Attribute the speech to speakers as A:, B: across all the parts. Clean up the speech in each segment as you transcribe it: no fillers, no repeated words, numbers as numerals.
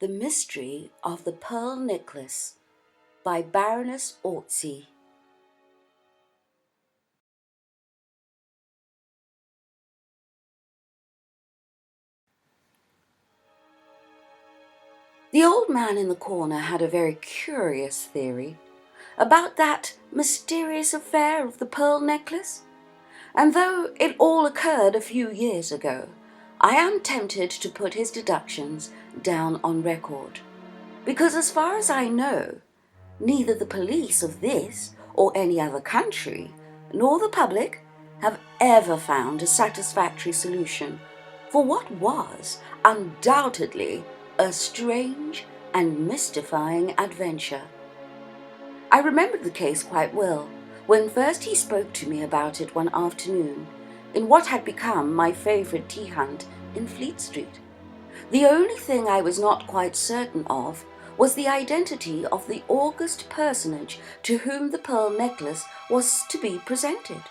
A: The Mystery of the Pearl Necklace by Baroness Orczy. The old man in the corner had a very curious theory about that mysterious affair of the pearl necklace, and though it all occurred a few years ago, I am tempted to put his deductions down on record, because as far as I know, neither the police of this or any other country, nor the public, have ever found a satisfactory solution for what was undoubtedly a strange and mystifying adventure. I remembered the case quite well when first he spoke to me about it one afternoon in what had become my favourite tea hunt in Fleet Street. The only thing I was not quite certain of was the identity of the august personage to whom the pearl necklace was to be presented.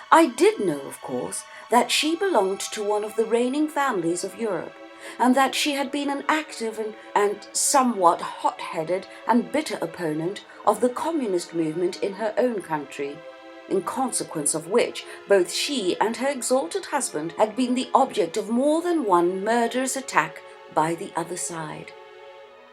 A: I did know, of course, that she belonged to one of the reigning families of Europe, and that she had been an active and somewhat hot-headed and bitter opponent of the communist movement in her own country, in consequence of which both she and her exalted husband had been the object of more than one murderous attack by the other side.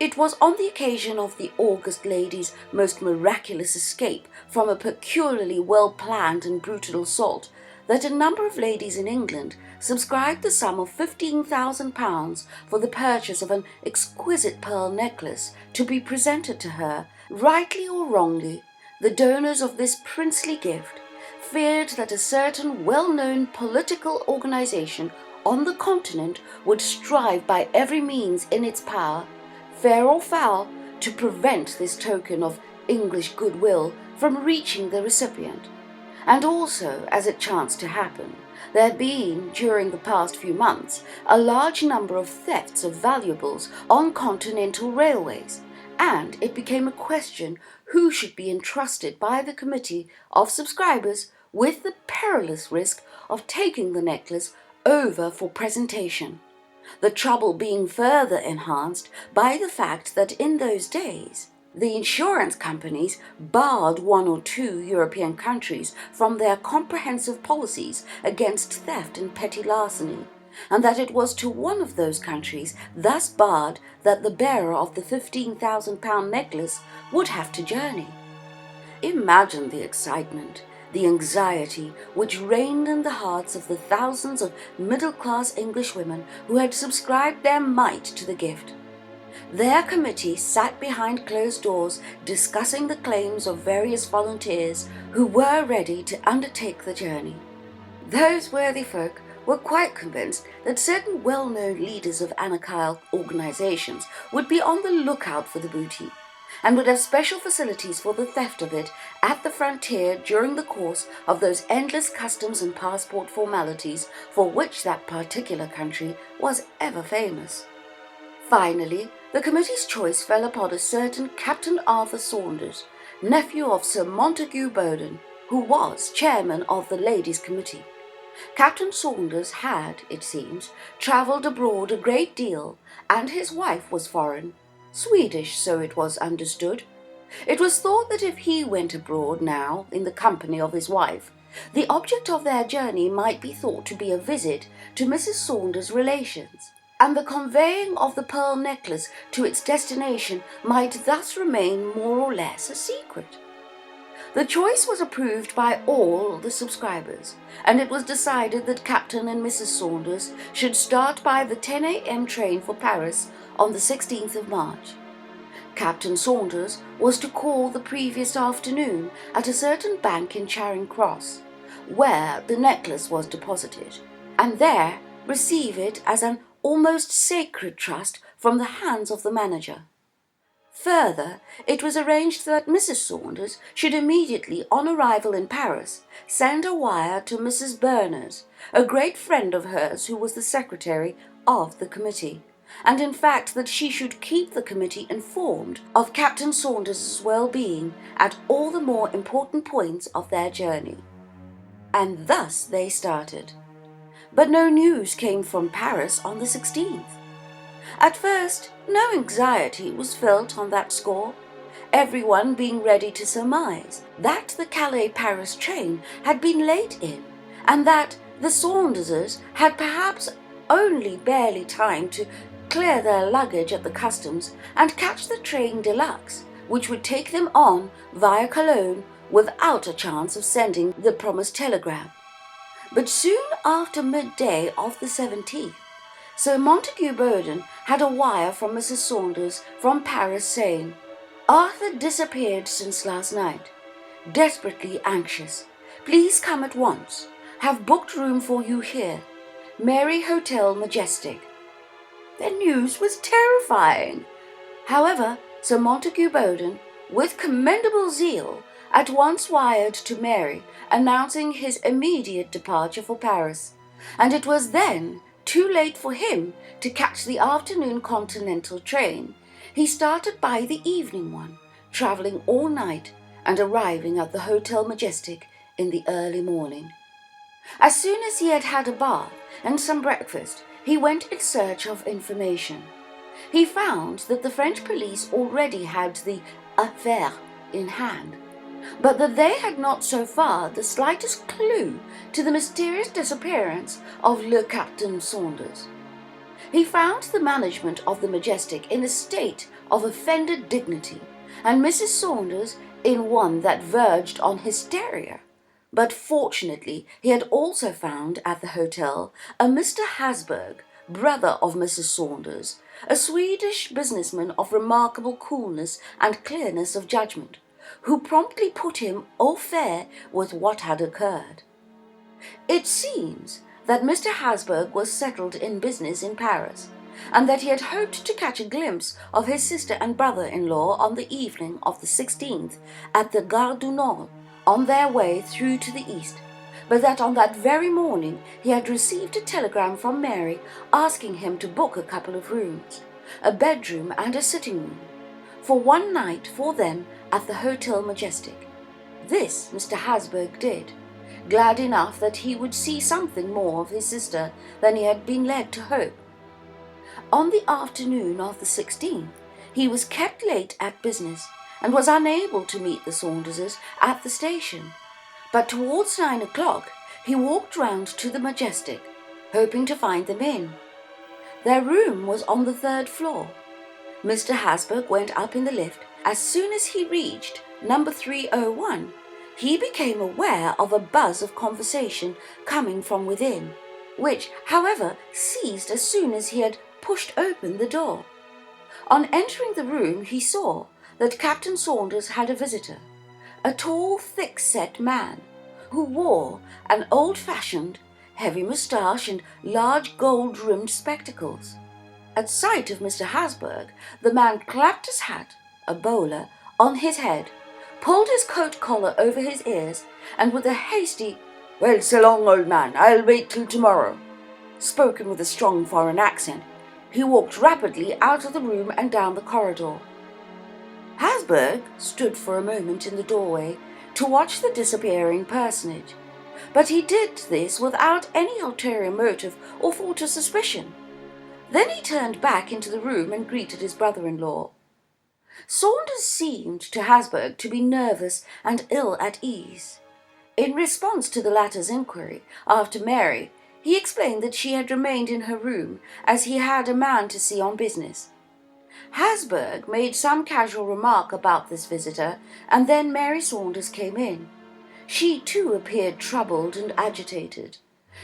A: It was on the occasion of the august lady's most miraculous escape from a peculiarly well-planned and brutal assault that a number of ladies in England subscribed the sum of £15,000 for the purchase of an exquisite pearl necklace to be presented to her. Rightly or wrongly, the donors of this princely gift feared that a certain well-known political organisation on the continent would strive by every means in its power, fair or foul, to prevent this token of English goodwill from reaching the recipient. And also, as it chanced to happen, there had been, during the past few months, a large number of thefts of valuables on continental railways, and it became a question who should be entrusted by the committee of subscribers with the perilous risk of taking the necklace over for presentation. The trouble being further enhanced by the fact that in those days, the insurance companies barred one or two European countries from their comprehensive policies against theft and petty larceny, and that it was to one of those countries thus barred that the bearer of the £15,000 necklace would have to journey. Imagine the excitement, the anxiety which reigned in the hearts of the thousands of middle-class English women who had subscribed their mite to the gift. Their committee sat behind closed doors discussing the claims of various volunteers who were ready to undertake the journey. Those worthy folk were quite convinced that certain well-known leaders of anarchical organizations would be on the lookout for the booty, and would have special facilities for the theft of it at the frontier during the course of those endless customs and passport formalities for which that particular country was ever famous. Finally, the committee's choice fell upon a certain Captain Arthur Saunders, nephew of Sir Montague Bowden, who was chairman of the Ladies' Committee. Captain Saunders had, it seems, travelled abroad a great deal, and his wife was foreign, Swedish, so it was understood. It was thought that if he went abroad now in the company of his wife, the object of their journey might be thought to be a visit to Mrs. Saunders' relations, and the conveying of the pearl necklace to its destination might thus remain more or less a secret. The choice was approved by all the subscribers, and it was decided that Captain and Mrs. Saunders should start by the 10 a.m. train for Paris on the 16th of March. Captain Saunders was to call the previous afternoon at a certain bank in Charing Cross, where the necklace was deposited, and there receive it as an almost sacred trust from the hands of the manager. Further, it was arranged that Mrs. Saunders should immediately, on arrival in Paris, send a wire to Mrs. Berners, a great friend of hers who was the secretary of the committee, and in fact that she should keep the committee informed of Captain Saunders's well-being at all the more important points of their journey. And thus they started. But no news came from Paris on the 16th. At first, no anxiety was felt on that score, everyone being ready to surmise that the Calais-Paris train had been late in, and that the Saunderses had perhaps only barely time to clear their luggage at the customs and catch the train de luxe, which would take them on via Cologne without a chance of sending the promised telegram. But soon after midday of the 17th, Sir Montague Bowden had a wire from Mrs. Saunders from Paris saying, "Arthur disappeared since last night. Desperately anxious. Please come at once. Have booked room for you here. Mary Hotel Majestic." The news was terrifying. However, Sir Montague Bowden, with commendable zeal, at once wired to Mary announcing his immediate departure for Paris, and it was then too late for him to catch the afternoon continental train. He started by the evening one, travelling all night and arriving at the Hotel Majestic in the early morning. As soon as he had had a bath and some breakfast, he went in search of information. He found that the French police already had the affaire in hand, but that they had not so far the slightest clue to the mysterious disappearance of Le Captain Saunders. He found the management of the Majestic in a state of offended dignity, and Mrs. Saunders in one that verged on hysteria. But fortunately he had also found at the hotel a Mr. Hasberg, brother of Mrs. Saunders, a Swedish businessman of remarkable coolness and clearness of judgment, who promptly put him au fait with what had occurred. It seems that Mr. Hasberg was settled in business in Paris, and that he had hoped to catch a glimpse of his sister and brother-in-law on the evening of the 16th at the Gare du Nord, on their way through to the east, but that on that very morning he had received a telegram from Mary asking him to book a couple of rooms, a bedroom and a sitting room, for one night for them at the Hotel Majestic. This Mr. Hasberg did, glad enough that he would see something more of his sister than he had been led to hope. On the afternoon of the 16th, he was kept late at business, and was unable to meet the Saunderses at the station, but towards 9 o'clock he walked round to the Majestic, hoping to find them in. Their room was on the 3rd floor. Mr. Hasberg went up in the lift. As soon as he reached number 301, he became aware of a buzz of conversation coming from within, which, however, ceased as soon as he had pushed open the door. On entering the room he saw that Captain Saunders had a visitor, a tall, thick-set man, who wore an old-fashioned, heavy moustache and large gold-rimmed spectacles. At sight of Mr. Hasberg, the man clapped his hat, a bowler, on his head, pulled his coat collar over his ears, and with a hasty, "Well, so long, old man, I'll wait till tomorrow," spoken with a strong foreign accent, he walked rapidly out of the room and down the corridor. Hasberg stood for a moment in the doorway to watch the disappearing personage, but he did this without any ulterior motive or thought of suspicion. Then he turned back into the room and greeted his brother-in-law. Saunders seemed to Hasberg to be nervous and ill at ease. In response to the latter's inquiry after Mary, he explained that she had remained in her room as he had a man to see on business. Hasberg made some casual remark about this visitor, and then Mary Saunders came in. She too appeared troubled and agitated,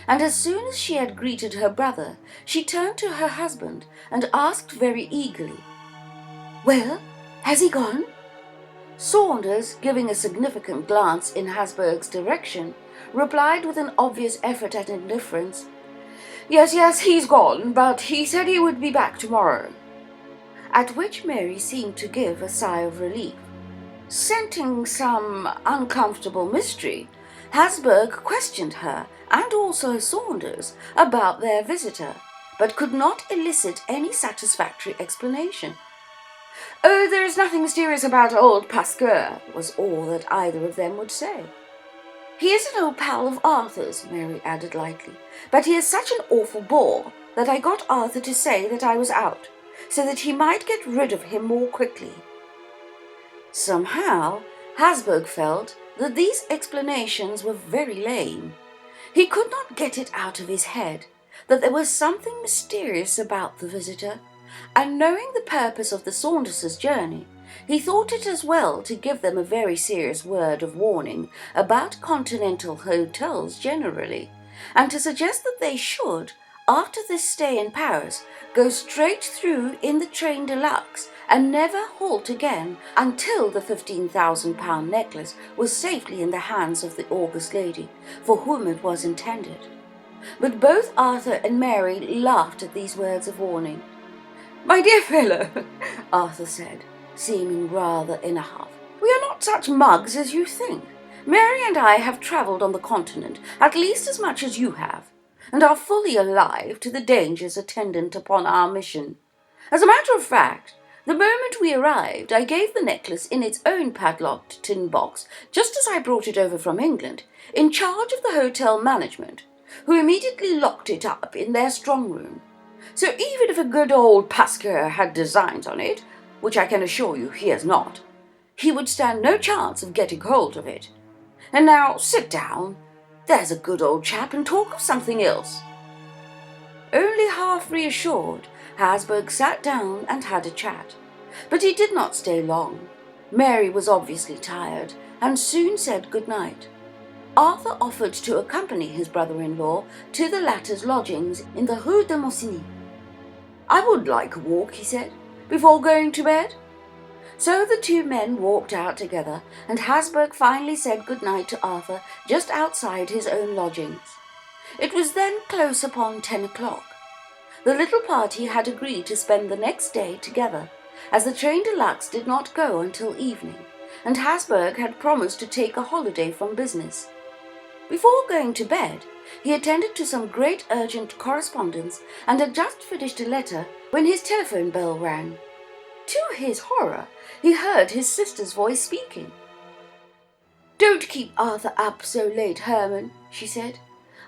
A: and as soon as she had greeted her brother, she turned to her husband and asked very eagerly, "Well, has he gone?" Saunders, giving a significant glance in Hasberg's direction, replied with an obvious effort at indifference, Yes, he's gone, but he said he would be back tomorrow." At which Mary seemed to give a sigh of relief. Scenting some uncomfortable mystery, Hasberg questioned her and also Saunders about their visitor, but could not elicit any satisfactory explanation. "Oh, there is nothing mysterious about old Pasqueur," was all that either of them would say. "He is an old pal of Arthur's," Mary added lightly, "but he is such an awful bore that I got Arthur to say that I was out. so that he might get rid of him more quickly. Somehow, Hasburg felt that these explanations were very lame. He could not get it out of his head that there was something mysterious about the visitor, and knowing the purpose of the Saunderses' journey, he thought it as well to give them a very serious word of warning about continental hotels generally, and to suggest that they should, after this stay in Paris, go straight through in the train de luxe and never halt again until the £15,000 necklace was safely in the hands of the august lady for whom it was intended. But both Arthur and Mary laughed at these words of warning. "My dear fellow," Arthur said, seeming rather in a huff, "we are not such mugs as you think. Mary and I have travelled on the continent at least as much as you have, and are fully alive to the dangers attendant upon our mission. As a matter of fact, the moment we arrived, I gave the necklace in its own padlocked tin box, just as I brought it over from England, in charge of the hotel management, who immediately locked it up in their strong room. So even if a good old Pasquier had designs on it, which I can assure you he has not, he would stand no chance of getting hold of it. And now sit down, there's a good old chap, and talk of something else." Only half reassured, Hasburg sat down and had a chat, but he did not stay long. Mary was obviously tired, and soon said good night. Arthur offered to accompany his brother-in-law to the latter's lodgings in the Rue de Monsigny. "I would like a walk," he said, "before going to bed." So the two men walked out together, and Hasburg finally said good night to Arthur just outside his own lodgings. It was then close upon 10 o'clock. The little party had agreed to spend the next day together, as the train de luxe did not go until evening, and Hasburg had promised to take a holiday from business. Before going to bed, he attended to some great urgent correspondence and had just finished a letter when his telephone bell rang. To his horror, he heard his sister's voice speaking. "Don't keep Arthur up so late, Herman," she said.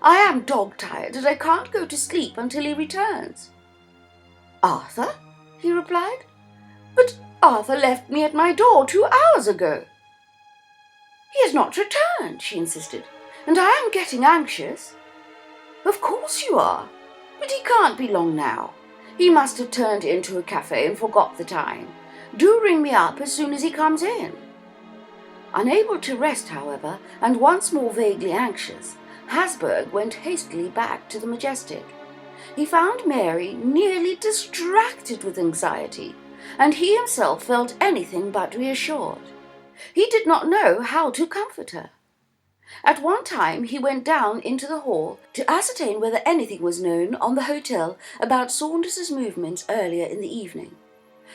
A: "I am dog-tired and I can't go to sleep until he returns." "Arthur?" he replied. "But Arthur left me at my door 2 hours ago." "He has not returned," she insisted, "and I am getting anxious." "Of course you are, but he can't be long now. He must have turned into a cafe and forgot the time. Do ring me up as soon as he comes in." Unable to rest, however, and once more vaguely anxious, Hasburg went hastily back to the Majestic. He found Mary nearly distracted with anxiety, and he himself felt anything but reassured. He did not know how to comfort her. At one time he went down into the hall to ascertain whether anything was known on the hotel about Saunders's movements earlier in the evening.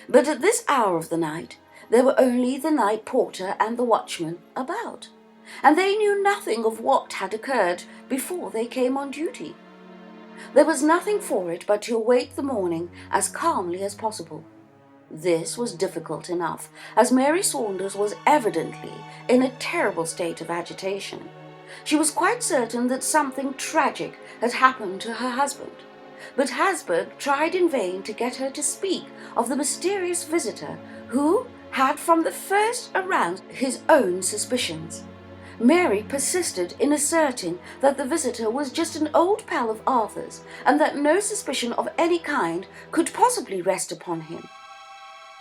A: But at this hour of the night there were only the night porter and the watchman about, and they knew nothing of what had occurred before they came on duty. There was nothing for it but to await the morning as calmly as possible. This was difficult enough, as Mary Saunders was evidently in a terrible state of agitation. She was quite certain that something tragic had happened to her husband, but Hasburg tried in vain to get her to speak of the mysterious visitor who had from the first aroused his own suspicions. Mary persisted in asserting that the visitor was just an old pal of Arthur's, and that no suspicion of any kind could possibly rest upon him.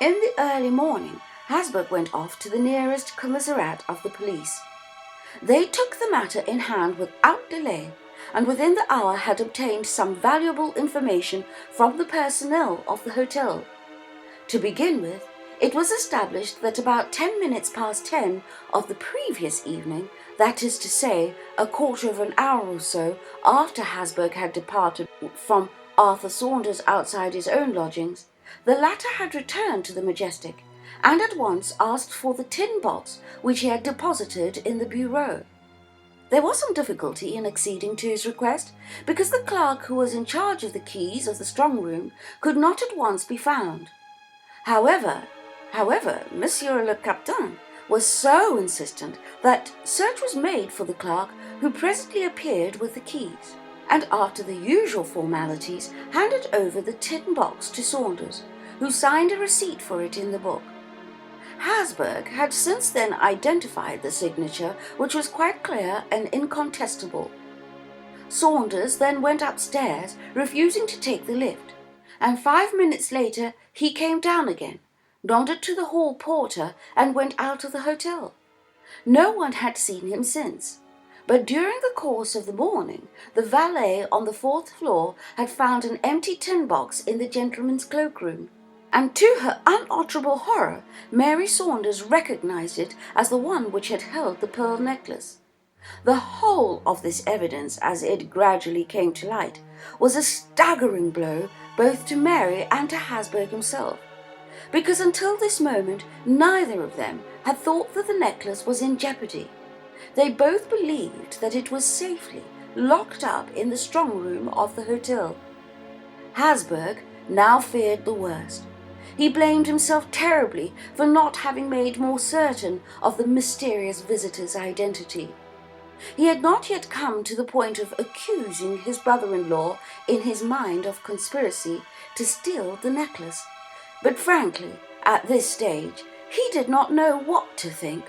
A: In the early morning, Hasburg went off to the nearest commissariat of the police. They took the matter in hand without delay, and within the hour had obtained some valuable information from the personnel of the hotel. To begin with, it was established that about 10 minutes past 10 of the previous evening, that is to say, a quarter of an hour or so after Hasburg had departed from Arthur Saunders outside his own lodgings, the latter had returned to the Majestic, and at once asked for the tin box which he had deposited in the bureau. There was some difficulty in acceding to his request, because the clerk who was in charge of the keys of the strong room could not at once be found. However, Monsieur le Captain was so insistent that search was made for the clerk, who presently appeared with the keys, and after the usual formalities handed over the tin box to Saunders, who signed a receipt for it in the book. Hasburg had since then identified the signature, which was quite clear and incontestable. Saunders then went upstairs, refusing to take the lift, and 5 minutes later he came down again, nodded to the hall porter, and went out of the hotel. No one had seen him since, but during the course of the morning, the valet on the 4th floor had found an empty tin box in the gentleman's cloakroom, and to her unutterable horror, Mary Saunders recognized it as the one which had held the pearl necklace. The whole of this evidence, as it gradually came to light, was a staggering blow both to Mary and to Hasburg himself, because until this moment neither of them had thought that the necklace was in jeopardy. They both believed that it was safely locked up in the strong room of the hotel. Hasburg now feared the worst. He blamed himself terribly for not having made more certain of the mysterious visitor's identity. He had not yet come to the point of accusing his brother-in-law in his mind of conspiracy to steal the necklace, but frankly, at this stage, he did not know what to think.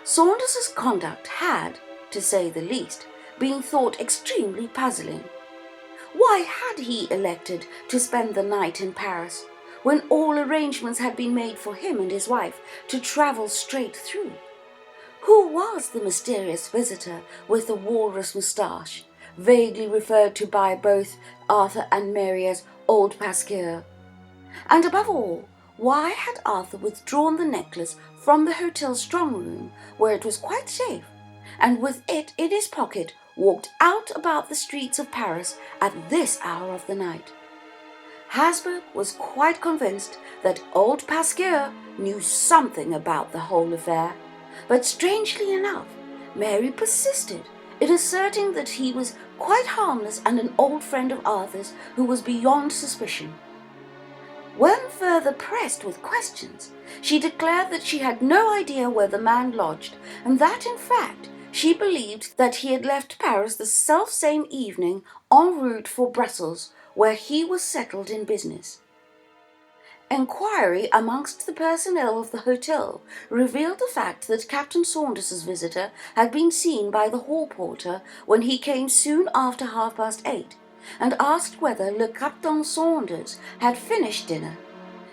A: Saunders's conduct had, to say the least, been thought extremely puzzling. Why had he elected to spend the night in Paris, when all arrangements had been made for him and his wife to travel straight through? Who was the mysterious visitor with the walrus moustache, vaguely referred to by both Arthur and Mary as Old Pasquier? And above all, why had Arthur withdrawn the necklace from the hotel strong room, where it was quite safe, and with it in his pocket walked out about the streets of Paris at this hour of the night? Hasburg was quite convinced that Old Pasquier knew something about the whole affair, but strangely enough, Mary persisted in asserting that he was quite harmless and an old friend of Arthur's who was beyond suspicion. When further pressed with questions, she declared that she had no idea where the man lodged, and that in fact she believed that he had left Paris the self-same evening en route for Brussels, where he was settled in business. Enquiry amongst the personnel of the hotel revealed the fact that Captain Saunders's visitor had been seen by the hall porter when he came soon after 8:30, and asked whether Le Captain Saunders had finished dinner.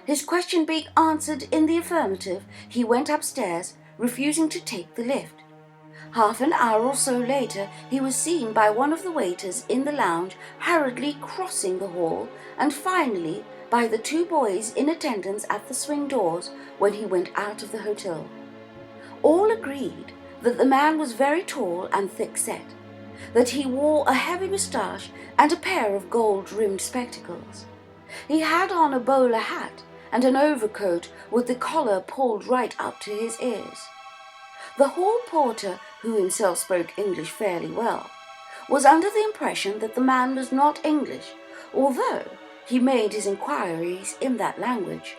A: His question being answered in the affirmative, he went upstairs, refusing to take the lift. Half an hour or so later, he was seen by one of the waiters in the lounge hurriedly crossing the hall, and finally by the two boys in attendance at the swing doors when he went out of the hotel. All agreed that the man was very tall and thick-set, that he wore a heavy moustache and a pair of gold-rimmed spectacles. He had on a bowler hat and an overcoat with the collar pulled right up to his ears. The hall porter, who himself spoke English fairly well, was under the impression that the man was not English, although he made his inquiries in that language.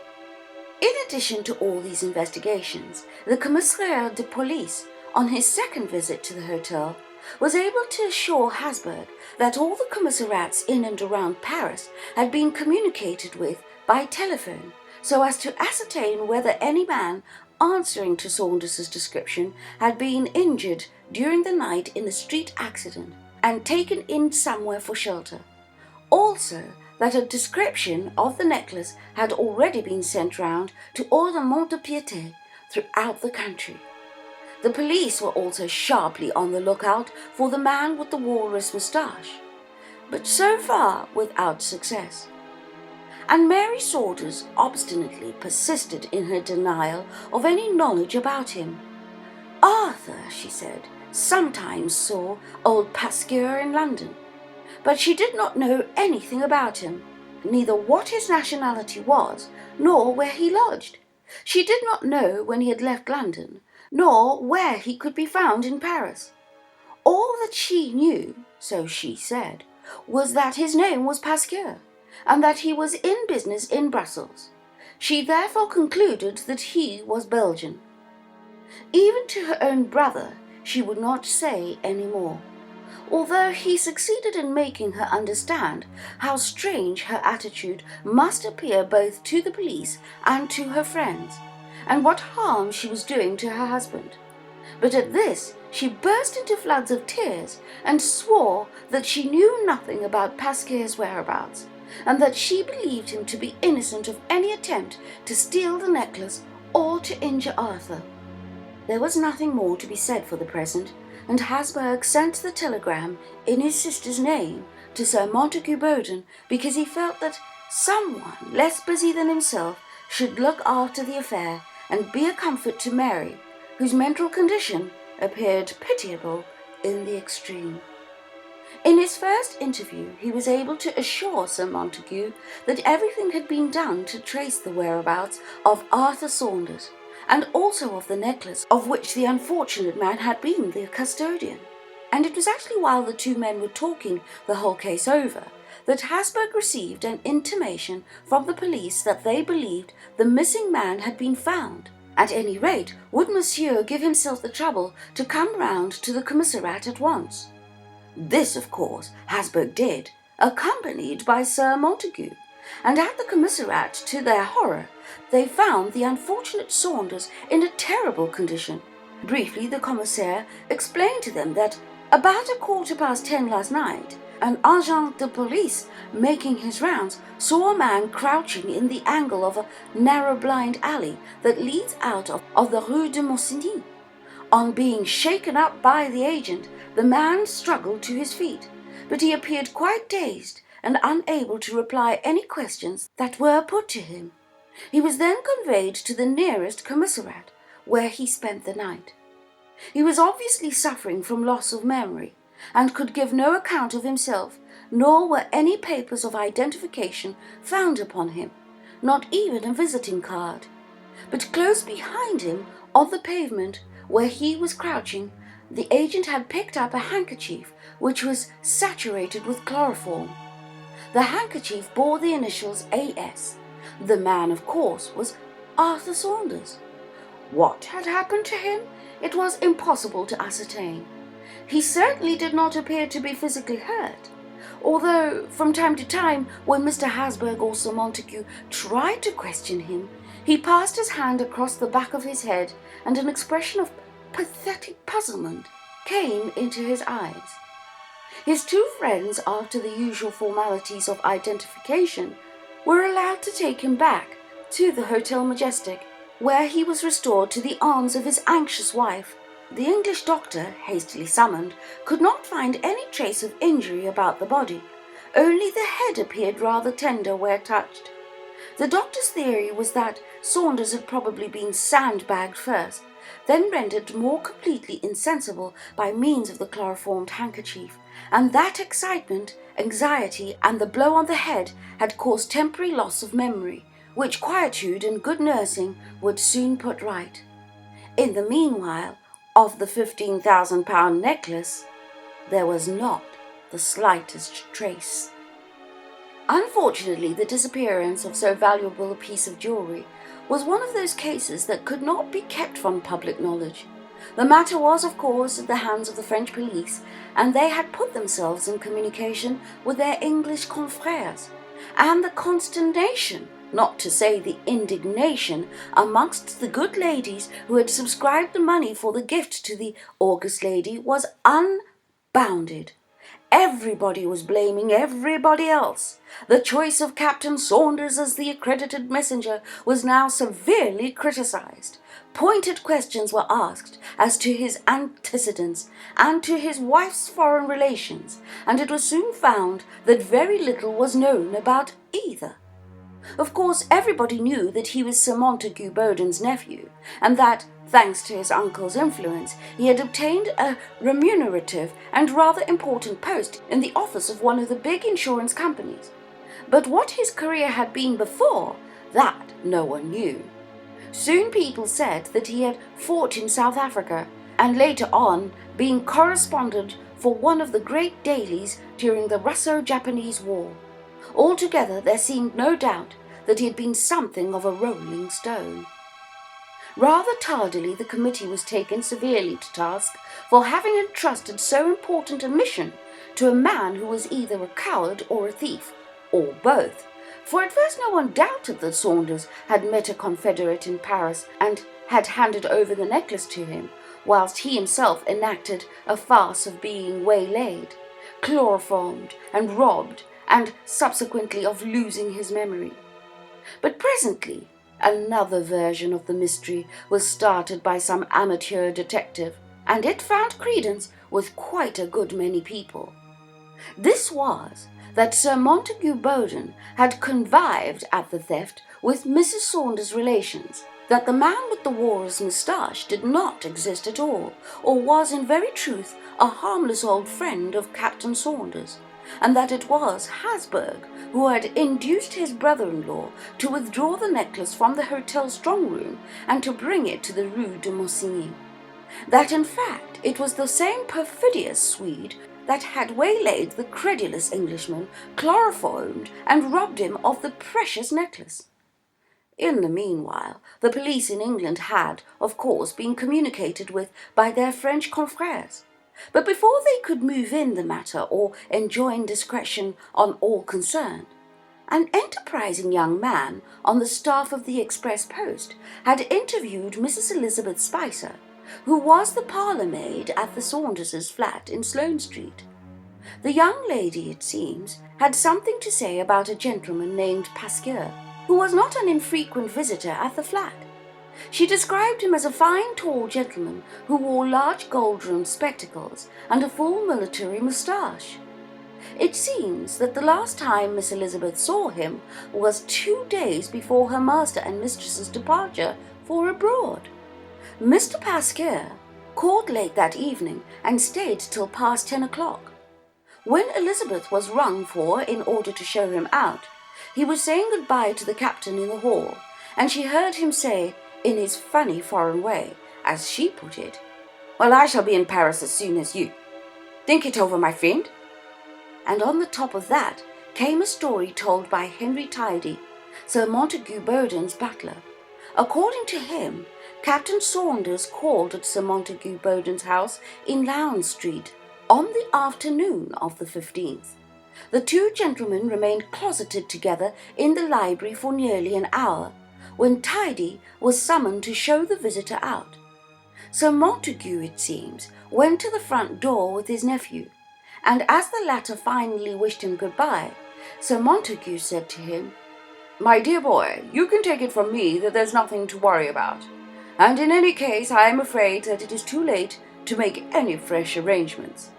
A: In addition to all these investigations, the Commissariat de Police, on his second visit to the hotel, was able to assure Hasburg that all the commissariats in and around Paris had been communicated with by telephone, so as to ascertain whether any man answering to Saunders's description had been injured during the night in a street accident and taken in somewhere for shelter. Also, that a description of the necklace had already been sent round to all the mont-de-piété throughout the country. The police were also sharply on the lookout for the man with the walrus moustache, but so far without success. And Mary Saunders obstinately persisted in her denial of any knowledge about him. Arthur, she said, sometimes saw Old Pasquier in London, but she did not know anything about him, neither what his nationality was, nor where he lodged. She did not know when he had left London, nor where he could be found in Paris. All that she knew, so she said, was that his name was Pasquier, and that he was in business in Brussels. She therefore concluded that he was Belgian. Even to her own brother she would not say any more. although he succeeded in making her understand how strange her attitude must appear both to the police and to her friends, and what harm she was doing to her husband. But at this she burst into floods of tears and swore that she knew nothing about Pasquier's whereabouts, and that she believed him to be innocent of any attempt to steal the necklace or to injure Arthur. There was nothing more to be said for the present, and Hasburg sent the telegram in his sister's name to Sir Montague Bowden because he felt that someone less busy than himself should look after the affair and be a comfort to Mary, whose mental condition appeared pitiable in the extreme. In his first interview, he was able to assure Sir Montague that everything had been done to trace the whereabouts of Arthur Saunders, and also of the necklace of which the unfortunate man had been the custodian. And it was actually while the two men were talking the whole case over that Hasburg received an intimation from the police that they believed the missing man had been found. At any rate, would Monsieur give himself the trouble to come round to the commissariat at once? This, of course, Hasburg did, accompanied by Sir Montague, and at the commissariat, to their horror, they found the unfortunate Saunders in a terrible condition. Briefly, the commissaire explained to them that about 10:15 last night, an agent de police making his rounds saw a man crouching in the angle of a narrow blind alley that leads out of the Rue de Monsigny. On being shaken up by the agent, the man struggled to his feet, but he appeared quite dazed and unable to reply any questions that were put to him. He was then conveyed to the nearest commissariat, where he spent the night. He was obviously suffering from loss of memory, and could give no account of himself, nor were any papers of identification found upon him, not even a visiting card. But close behind him, on the pavement, where he was crouching, the agent had picked up a handkerchief which was saturated with chloroform. The handkerchief bore the initials A.S. The man, of course, was Arthur Saunders. What had happened to him? It was impossible to ascertain. He certainly did not appear to be physically hurt, although from time to time, when Mr. Hasburg or Sir Montague tried to question him, he passed his hand across the back of his head, and an expression of pathetic puzzlement came into his eyes. His two friends, after the usual formalities of identification, were allowed to take him back to the Hotel Majestic, where he was restored to the arms of his anxious wife. The English doctor, hastily summoned, could not find any trace of injury about the body. Only the head appeared rather tender where touched. The doctor's theory was that Saunders had probably been sandbagged first, then rendered more completely insensible by means of the chloroformed handkerchief, and that excitement, anxiety, and the blow on the head had caused temporary loss of memory, which quietude and good nursing would soon put right. In the meanwhile, of the £15,000 necklace, there was not the slightest trace. Unfortunately, the disappearance of so valuable a piece of jewellery was one of those cases that could not be kept from public knowledge. The matter was, of course, in the hands of the French police, and they had put themselves in communication with their English confrères, and the consternation, not to say the indignation, amongst the good ladies who had subscribed the money for the gift to the august lady was unbounded. Everybody was blaming everybody else. The choice of Captain Saunders as the accredited messenger was now severely criticised. Pointed questions were asked as to his antecedents and to his wife's foreign relations, and it was soon found that very little was known about either. Of course, everybody knew that he was Sir Montague Bowden's nephew, and that, thanks to his uncle's influence, he had obtained a remunerative and rather important post in the office of one of the big insurance companies. But what his career had been before, that no one knew. Soon people said that he had fought in South Africa, and later on been correspondent for one of the great dailies during the Russo-Japanese War. Altogether, there seemed no doubt that he had been something of a rolling stone. Rather tardily, the committee was taken severely to task for having entrusted so important a mission to a man who was either a coward or a thief, or both. For at first no one doubted that Saunders had met a confederate in Paris and had handed over the necklace to him, whilst he himself enacted a farce of being waylaid, chloroformed and robbed, and subsequently of losing his memory. But presently another version of the mystery was started by some amateur detective, and it found credence with quite a good many people. This was that Sir Montague Bowden had connived at the theft with Mrs. Saunders' relations, that the man with the walrus moustache did not exist at all, or was in very truth a harmless old friend of Captain Saunders, and that it was Hasburg who had induced his brother-in-law to withdraw the necklace from the hotel strong-room and to bring it to the Rue de Monsigny. That in fact it was the same perfidious Swede that had waylaid the credulous Englishman, chloroformed and robbed him of the precious necklace. In the meanwhile, the police in England had, of course, been communicated with by their French confrères. But before they could move in the matter or enjoin discretion on all concerned, an enterprising young man on the staff of the Express Post had interviewed Mrs. Elizabeth Spicer, who was the parlour-maid at the Saunders' flat in Sloane Street. The young lady, it seems, had something to say about a gentleman named Pasquier, who was not an infrequent visitor at the flat. She described him as a fine tall gentleman who wore large gold-rimmed spectacles and a full military moustache. It seems that the last time Miss Elizabeth saw him was 2 days before her master and mistress's departure for abroad. Mr. Pasquier called late that evening and stayed till past 10 o'clock. When Elizabeth was rung for in order to show him out, he was saying goodbye to the captain in the hall, and she heard him say, in his funny foreign way, as she put it, "Well, I shall be in Paris as soon as you. Think it over, my friend." And on the top of that came a story told by Henry Tidy, Sir Montague Bowden's butler. According to him, Captain Saunders called at Sir Montague Bowden's house in Lowndes Street on the afternoon of the 15th. The two gentlemen remained closeted together in the library for nearly an hour, when Tidy was summoned to show the visitor out. Sir Montague, it seems, went to the front door with his nephew, and as the latter finally wished him goodbye, Sir Montague said to him, "My dear boy, you can take it from me that there's nothing to worry about, and in any case I am afraid that it is too late to make any fresh arrangements."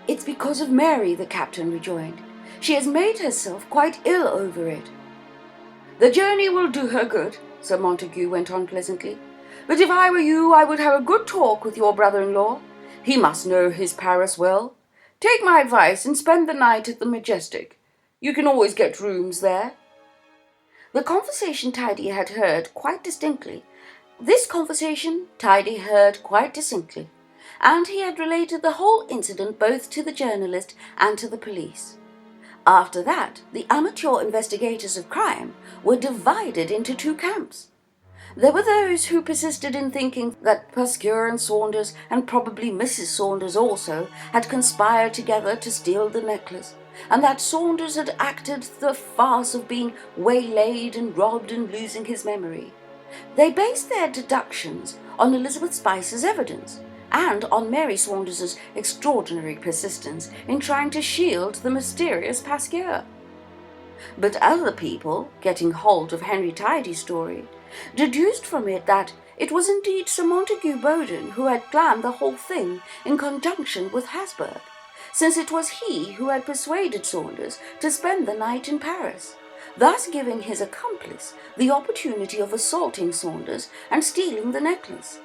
A: "It's because of Mary," the captain rejoined. "She has made herself quite ill over it." "The journey will do her good," Sir Montague went on pleasantly. "But if I were you, I would have a good talk with your brother-in-law. He must know his Paris well. Take my advice and spend the night at the Majestic. You can always get rooms there." The conversation Tidy had heard quite distinctly. This conversation Tidy heard quite distinctly, and he had related the whole incident both to the journalist and to the police. After that, the amateur investigators of crime were divided into two camps. There were those who persisted in thinking that Pasquier and Saunders, and probably Mrs. Saunders also, had conspired together to steal the necklace, and that Saunders had acted the farce of being waylaid and robbed and losing his memory. They based their deductions on Elizabeth Spicer's evidence, and on Mary Saunders's extraordinary persistence in trying to shield the mysterious Pasquier. But other people, getting hold of Henry Tidy's story, deduced from it that it was indeed Sir Montague Bowden who had planned the whole thing in conjunction with Hasburg, since it was he who had persuaded Saunders to spend the night in Paris, thus giving his accomplice the opportunity of assaulting Saunders and stealing the necklace.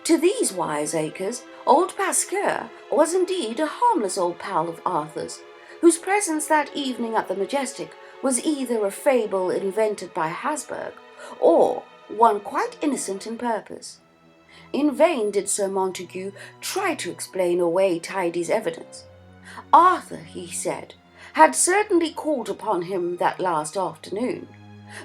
A: To these wiseacres, old Pasquier was indeed a harmless old pal of Arthur's, whose presence that evening at the Majestic was either a fable invented by Hasburg, or one quite innocent in purpose. In vain did Sir Montague try to explain away Tidy's evidence. Arthur, he said, had certainly called upon him that last afternoon,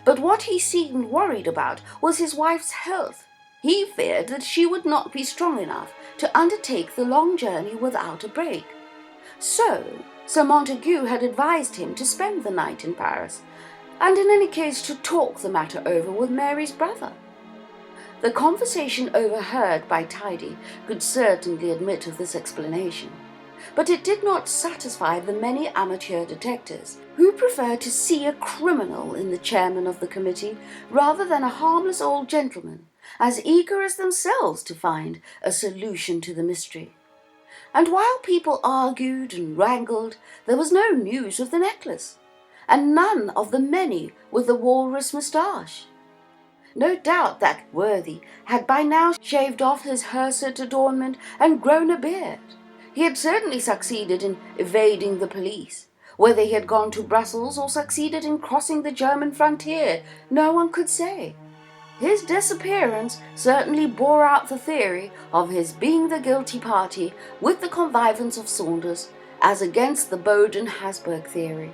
A: but what he seemed worried about was his wife's health, He feared that she would not be strong enough to undertake the long journey without a break. So, Sir Montague had advised him to spend the night in Paris, and in any case to talk the matter over with Mary's brother. The conversation overheard by Tidy could certainly admit of this explanation, but it did not satisfy the many amateur detectives who preferred to see a criminal in the chairman of the committee rather than a harmless old gentleman, as eager as themselves to find a solution to the mystery. And while people argued and wrangled, there was no news of the necklace, and none of the many with the walrus moustache. No doubt that worthy had by now shaved off his hirsute adornment and grown a beard. He had certainly succeeded in evading the police. Whether he had gone to Brussels or succeeded in crossing the German frontier, no one could say. His disappearance certainly bore out the theory of his being the guilty party with the connivance of Saunders, as against the Boden-Hasberg theory.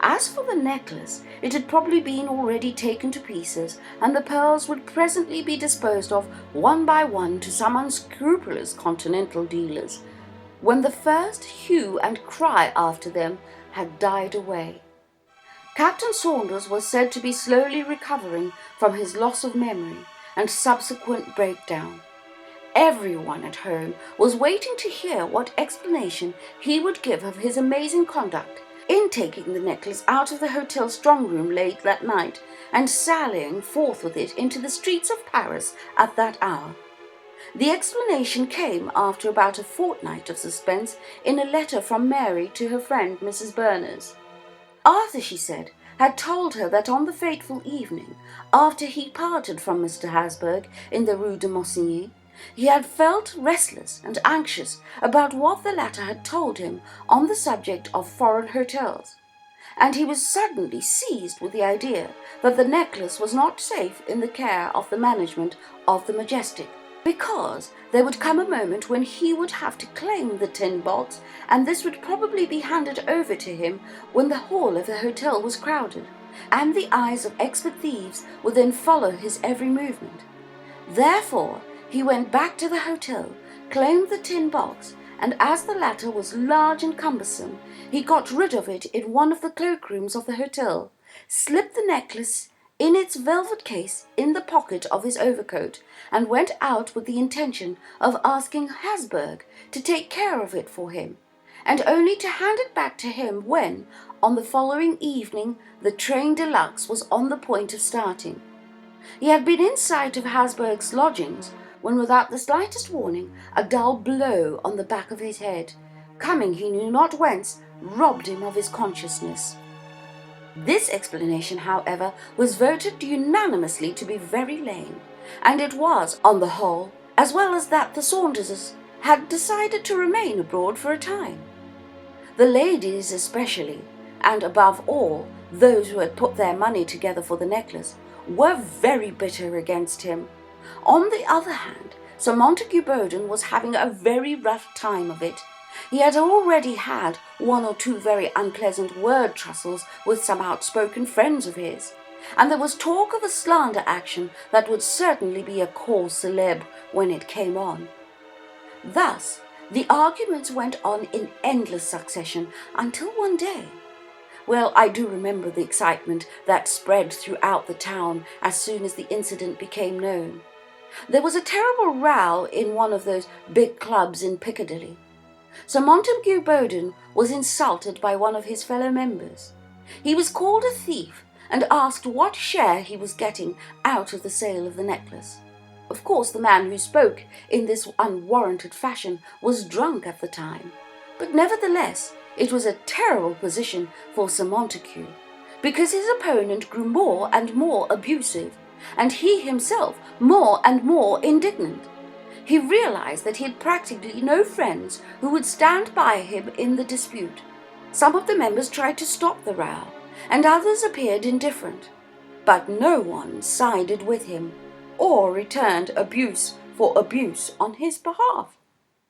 A: As for the necklace, it had probably been already taken to pieces, and the pearls would presently be disposed of one by one to some unscrupulous continental dealers, when the first hue and cry after them had died away. Captain Saunders was said to be slowly recovering from his loss of memory and subsequent breakdown. Everyone at home was waiting to hear what explanation he would give of his amazing conduct in taking the necklace out of the hotel strong room late that night and sallying forth with it into the streets of Paris at that hour. The explanation came after about a fortnight of suspense in a letter from Mary to her friend Mrs. Berners. Arthur, she said, had told her that on the fateful evening, after he parted from Mr. Hasberg in the Rue de Monsigny, he had felt restless and anxious about what the latter had told him on the subject of foreign hotels, and he was suddenly seized with the idea that the necklace was not safe in the care of the management of the Majestic, because there would come a moment when he would have to claim the tin box, and this would probably be handed over to him when the hall of the hotel was crowded, and the eyes of expert thieves would then follow his every movement. Therefore, he went back to the hotel, claimed the tin box, and as the latter was large and cumbersome, he got rid of it in one of the cloakrooms of the hotel, slipped the necklace in its velvet case in the pocket of his overcoat, and went out with the intention of asking Hasberg to take care of it for him, and only to hand it back to him when, on the following evening, the train de luxe was on the point of starting. He had been in sight of Hasberg's lodgings when, without the slightest warning, a dull blow on the back of his head, coming he knew not whence, robbed him of his consciousness. This explanation, however, was voted unanimously to be very lame, and it was, on the whole, as well as that the Saunderses had decided to remain abroad for a time. The ladies especially, and above all those who had put their money together for the necklace, were very bitter against him. On the other hand, Sir Montague Boden was having a very rough time of it. He had already had one or two very unpleasant word tussles with some outspoken friends of his, and there was talk of a slander action that would certainly be a cause célèbre when it came on. Thus, the arguments went on in endless succession until one day. Well, I do remember the excitement that spread throughout the town as soon as the incident became known. There was a terrible row in one of those big clubs in Piccadilly. Sir Montague Boden was insulted by one of his fellow members. He was called a thief and asked what share he was getting out of the sale of the necklace. Of course, the man who spoke in this unwarranted fashion was drunk at the time, but nevertheless it was a terrible position for Sir Montague, because his opponent grew more and more abusive, and he himself more and more indignant. He realized that he had practically no friends who would stand by him in the dispute. Some of the members tried to stop the row, and others appeared indifferent, but no one sided with him or returned abuse for abuse on his behalf.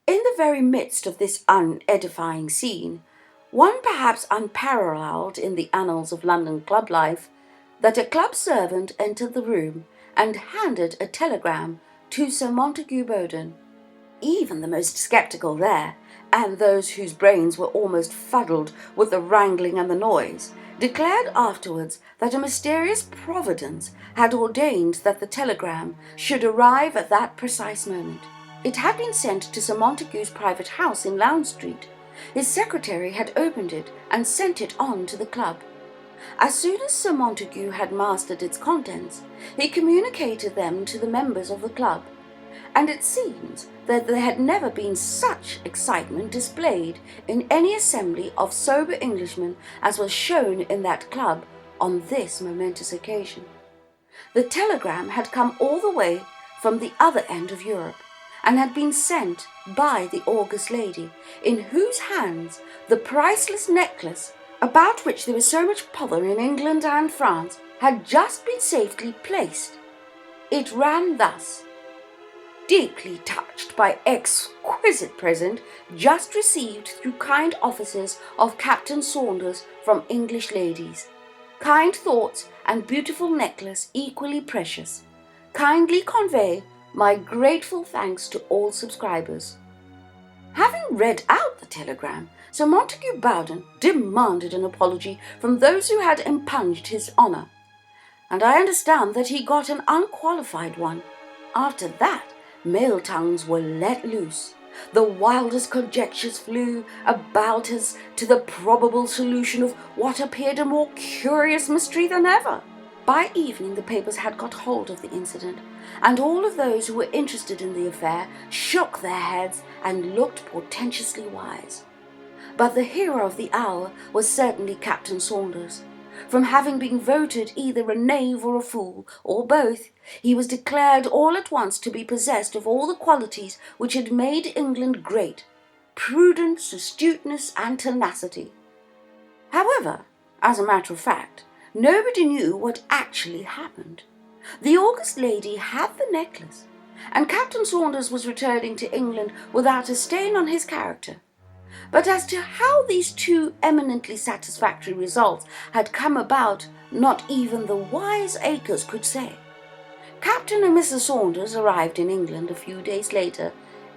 A: In the very midst of this unedifying scene, one perhaps unparalleled in the annals of London club life, that a club servant entered the room and handed a telegram to Sir Montague Bowden. Even the most sceptical there, and those whose brains were almost fuddled with the wrangling and the noise, declared afterwards that a mysterious providence had ordained that the telegram should arrive at that precise moment. It had been sent to Sir Montague's private house in Lowndes Street. His secretary had opened it and sent it on to the club. As soon as Sir Montague had mastered its contents, he communicated them to the members of the club, and it seems that there had never been such excitement displayed in any assembly of sober Englishmen as was shown in that club on this momentous occasion. The telegram had come all the way from the other end of Europe, and had been sent by the august lady, in whose hands the priceless necklace, about which there was so much pother in England and France, had just been safely placed. It ran thus: "Deeply touched by exquisite present just received through kind offices of Captain Saunders from English ladies. Kind thoughts and beautiful necklace equally precious. Kindly convey my grateful thanks to all subscribers." Having read out the telegram, Sir Montague Bowden demanded an apology from those who had impugned his honour, and I understand that he got an unqualified one. After that, male tongues were let loose. The wildest conjectures flew about as to the probable solution of what appeared a more curious mystery than ever. By evening the papers had got hold of the incident, and all of those who were interested in the affair shook their heads and looked portentously wise. But the hero of the hour was certainly Captain Saunders. From having been voted either a knave or a fool, or both, he was declared all at once to be possessed of all the qualities which had made England great: prudence, astuteness, and tenacity. However, as a matter of fact, nobody knew what actually happened. The august lady had the necklace, and Captain Saunders was returning to England without a stain on his character. But as to how these two eminently satisfactory results had come about, not even the wise acres could say. Captain and Mrs. Saunders arrived in England a few days later,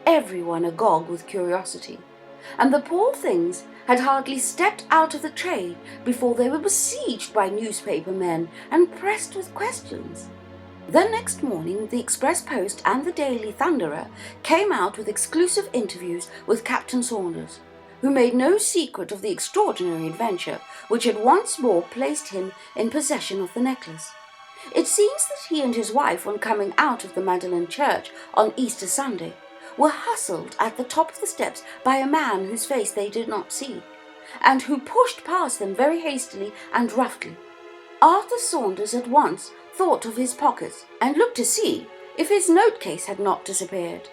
A: everyone agog with curiosity, and the poor things had hardly stepped out of the train before they were besieged by newspaper men and pressed with questions. The next morning the Express Post and the Daily Thunderer came out with exclusive interviews with Captain Saunders, who made no secret of the extraordinary adventure which had once more placed him in possession of the necklace. It seems that he and his wife, on coming out of the Magdalen Church on Easter Sunday, were hustled at the top of the steps by a man whose face they did not see, and who pushed past them very hastily and roughly. Arthur Saunders at once thought of his pockets and looked to see if his note-case had not disappeared.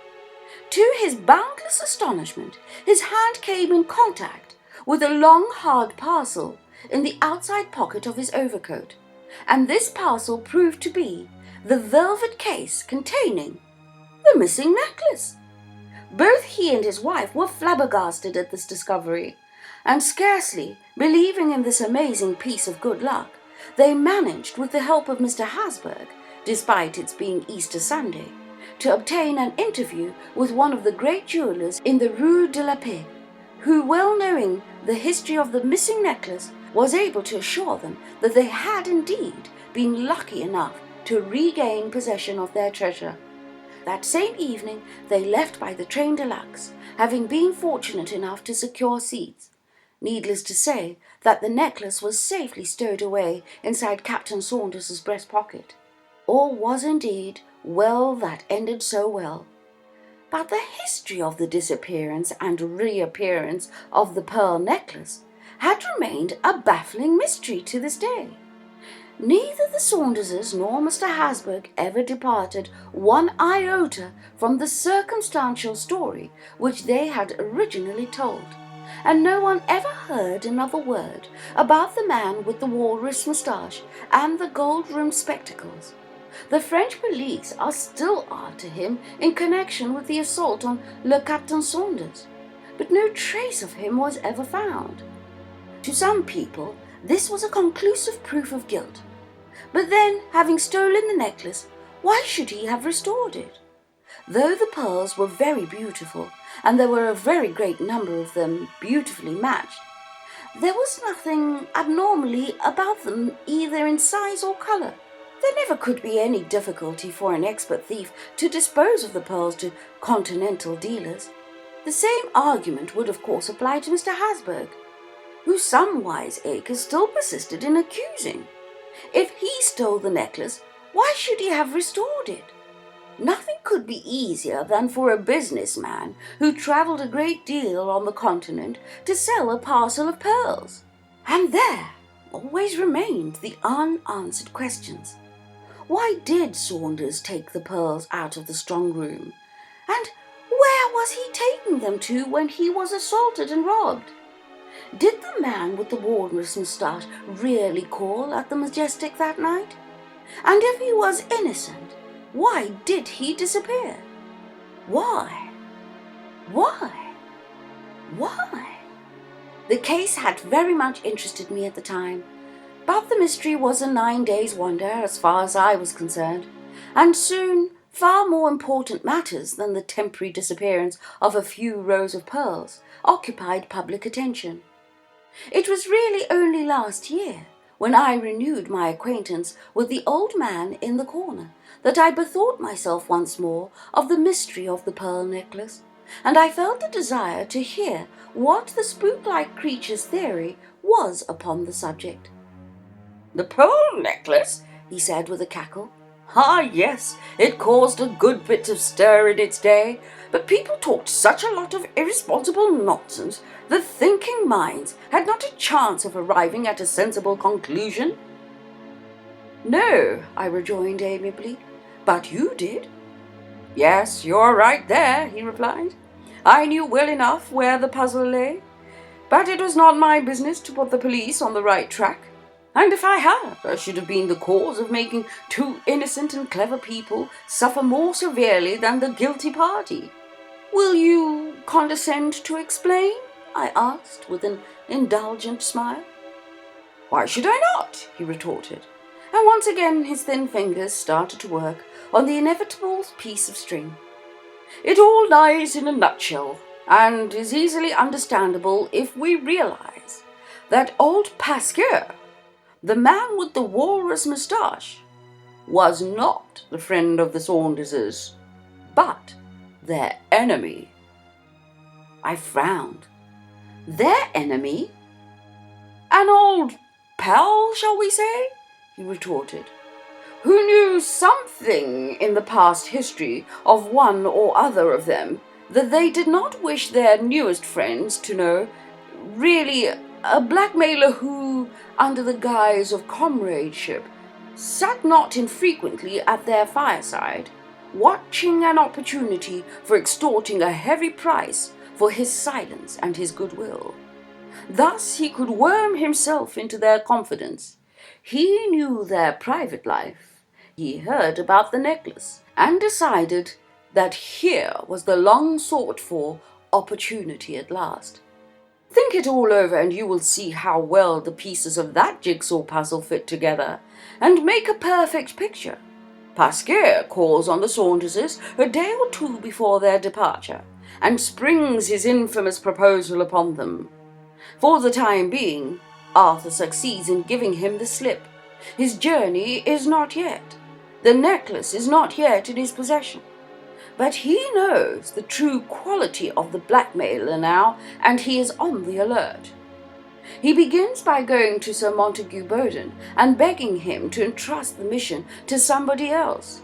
A: To his boundless astonishment, his hand came in contact with a long, hard parcel in the outside pocket of his overcoat, and this parcel proved to be the velvet case containing the missing necklace. Both he and his wife were flabbergasted at this discovery, and scarcely believing in this amazing piece of good luck, they managed, with the help of Mr. Hasburg, despite its being Easter Sunday, to obtain an interview with one of the great jewellers in the Rue de la Paix, who, well knowing the history of the missing necklace, was able to assure them that they had indeed been lucky enough to regain possession of their treasure. That same evening they left by the train de luxe, having been fortunate enough to secure seats. Needless to say that the necklace was safely stowed away inside Captain Saunders's breast pocket. All was indeed well that ended so well. But the history of the disappearance and reappearance of the pearl necklace had remained a baffling mystery to this day. Neither the Saunderses nor Mr. Hasburg ever departed one iota from the circumstantial story which they had originally told, and no one ever heard another word about the man with the walrus moustache and the gold-rimmed spectacles. The French police are still after him in connection with the assault on Le Captain Saunders, but no trace of him was ever found. To some people, this was a conclusive proof of guilt. But then, having stolen the necklace, why should he have restored it? Though the pearls were very beautiful, and there were a very great number of them beautifully matched, there was nothing abnormally about them either in size or colour. There never could be any difficulty for an expert thief to dispose of the pearls to continental dealers. The same argument would of course apply to Mr. Hasburg, who some wiseacres still persisted in accusing. If he stole the necklace, why should he have restored it? Nothing could be easier than for a businessman who travelled a great deal on the continent to sell a parcel of pearls. And there always remained the unanswered questions. Why did Saunders take the pearls out of the strong room? And where was he taking them to when he was assaulted and robbed? Did the man with the walrus moustache really call at the Majestic that night? And if he was innocent, why did he disappear? Why? Why? Why? The case had very much interested me at the time, but the mystery was a 9 days' wonder as far as I was concerned, and soon far more important matters than the temporary disappearance of a few rows of pearls occupied public attention. It was really only last year, when I renewed my acquaintance with the old man in the corner, that I bethought myself once more of the mystery of the pearl necklace, and I felt a desire to hear what the spook-like creature's theory was upon the subject. "The pearl necklace?" he said with a cackle. "Ah, yes, it caused a good bit of stir in its day, but people talked such a lot of irresponsible nonsense that thinking minds had not a chance of arriving at a sensible conclusion." "No," I rejoined amiably, "but you did." "Yes, you're right there," he replied. "I knew well enough where the puzzle lay, but it was not my business to put the police on the right track. And if I had, I should have been the cause of making two innocent and clever people suffer more severely than the guilty party." "Will you condescend to explain?" I asked with an indulgent smile. "Why should I not?" he retorted, and once again his thin fingers started to work on the inevitable piece of string. "It all lies in a nutshell, and is easily understandable if we realize that old Pasquier, the man with the walrus moustache, was not the friend of the Saunderses, but their enemy." I frowned. "Their enemy? An old pal, shall we say?" he retorted, "who knew something in the past history of one or other of them that they did not wish their newest friends to know. Really, a blackmailer who, under the guise of comradeship, sat not infrequently at their fireside, watching an opportunity for extorting a heavy price for his silence and his goodwill. Thus he could worm himself into their confidence. He knew their private life. He heard about the necklace and decided that here was the long-sought-for opportunity at last. Think it all over and you will see how well the pieces of that jigsaw puzzle fit together and make a perfect picture. Pasquier calls on the Saunderses a day or two before their departure and springs his infamous proposal upon them. For the time being, Arthur succeeds in giving him the slip. His journey is not yet. The necklace is not yet in his possession. But he knows the true quality of the blackmailer now, and he is on the alert. He begins by going to Sir Montague Bowden and begging him to entrust the mission to somebody else.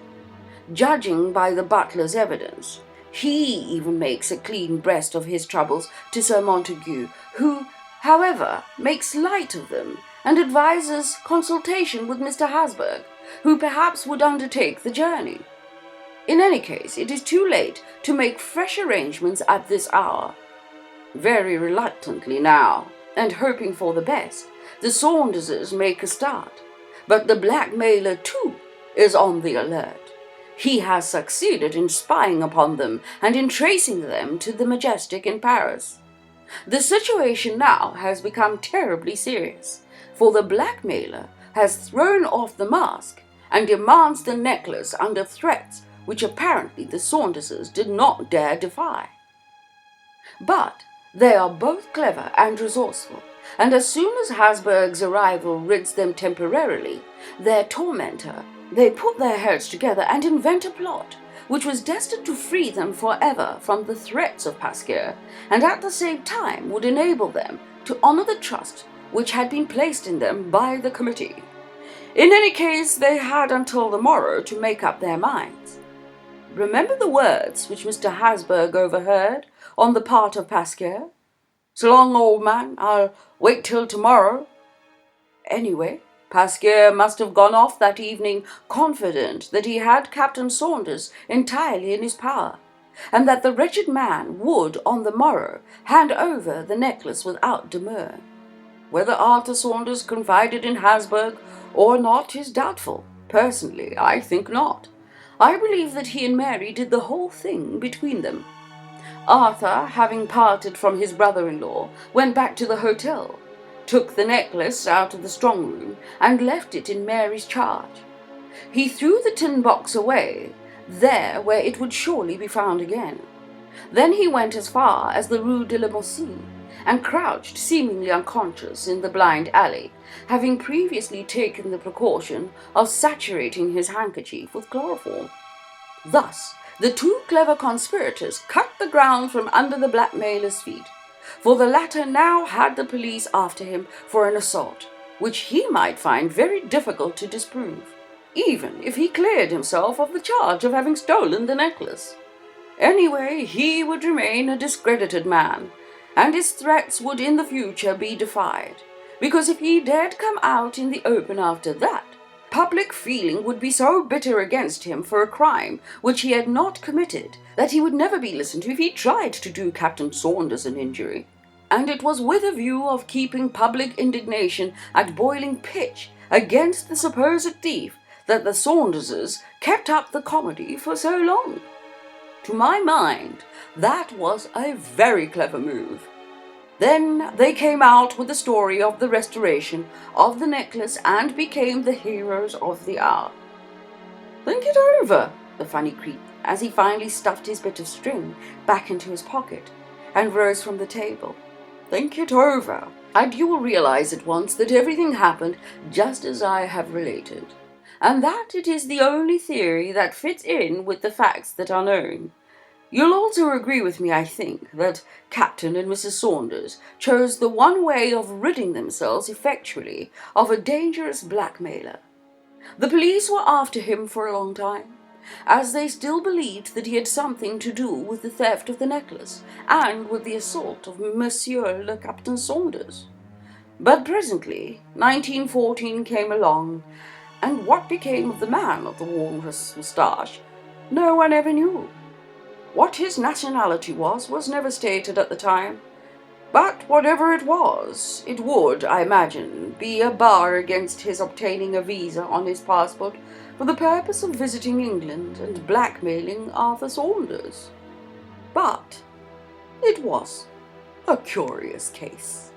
A: Judging by the butler's evidence, he even makes a clean breast of his troubles to Sir Montague, who, however, makes light of them and advises consultation with Mr. Hasburg, who perhaps would undertake the journey. In any case, it is too late to make fresh arrangements at this hour. Very reluctantly now, and hoping for the best, the Saunderses make a start. But the blackmailer, too, is on the alert. He has succeeded in spying upon them and in tracing them to the Majestic in Paris. The situation now has become terribly serious, for the blackmailer has thrown off the mask and demands the necklace under threats which apparently the Saunderses did not dare defy. But they are both clever and resourceful, and as soon as Hasburg's arrival rids them temporarily, their tormentor, they put their heads together and invent a plot which was destined to free them forever from the threats of Pasquier, and at the same time would enable them to honor the trust which had been placed in them by the committee. In any case, they had until the morrow to make up their minds. Remember the words which Mr. Hasburg overheard on the part of Pasquier? "So long, old man, I'll wait till tomorrow." Anyway, Pasquier must have gone off that evening confident that he had Captain Saunders entirely in his power, and that the wretched man would on the morrow hand over the necklace without demur. Whether Arthur Saunders confided in Hasburg or not is doubtful. Personally, I think not. I believe that he and Mary did the whole thing between them. Arthur, having parted from his brother-in-law, went back to the hotel, took the necklace out of the strong-room, and left it in Mary's charge. He threw the tin box away, there where it would surely be found again. Then he went as far as the Rue de la Mousine, and crouched seemingly unconscious in the blind alley, having previously taken the precaution of saturating his handkerchief with chloroform. Thus, the two clever conspirators cut the ground from under the blackmailer's feet, for the latter now had the police after him for an assault, which he might find very difficult to disprove, even if he cleared himself of the charge of having stolen the necklace. Anyway, he would remain a discredited man, and his threats would in the future be defied, because if he dared come out in the open after that, public feeling would be so bitter against him for a crime which he had not committed that he would never be listened to if he tried to do Captain Saunders an injury. And it was with a view of keeping public indignation at boiling pitch against the supposed thief that the Saunderses kept up the comedy for so long. To my mind, that was a very clever move. Then they came out with the story of the restoration of the necklace and became the heroes of the hour. "Think it over," the funny creep, as he finally stuffed his bit of string back into his pocket and rose from the table. "Think it over, and you will realize at once that everything happened just as I have related, and that it is the only theory that fits in with the facts that are known. You'll also agree with me, I think, that Captain and Mrs. Saunders chose the one way of ridding themselves effectually of a dangerous blackmailer. The police were after him for a long time, as they still believed that he had something to do with the theft of the necklace and with the assault of Monsieur le Captain Saunders. But presently 1914 came along, and what became of the man of the walrus moustache no one ever knew. What his nationality was never stated at the time, but whatever it was, it would, I imagine, be a bar against his obtaining a visa on his passport for the purpose of visiting England and blackmailing Arthur Saunders. But it was a curious case.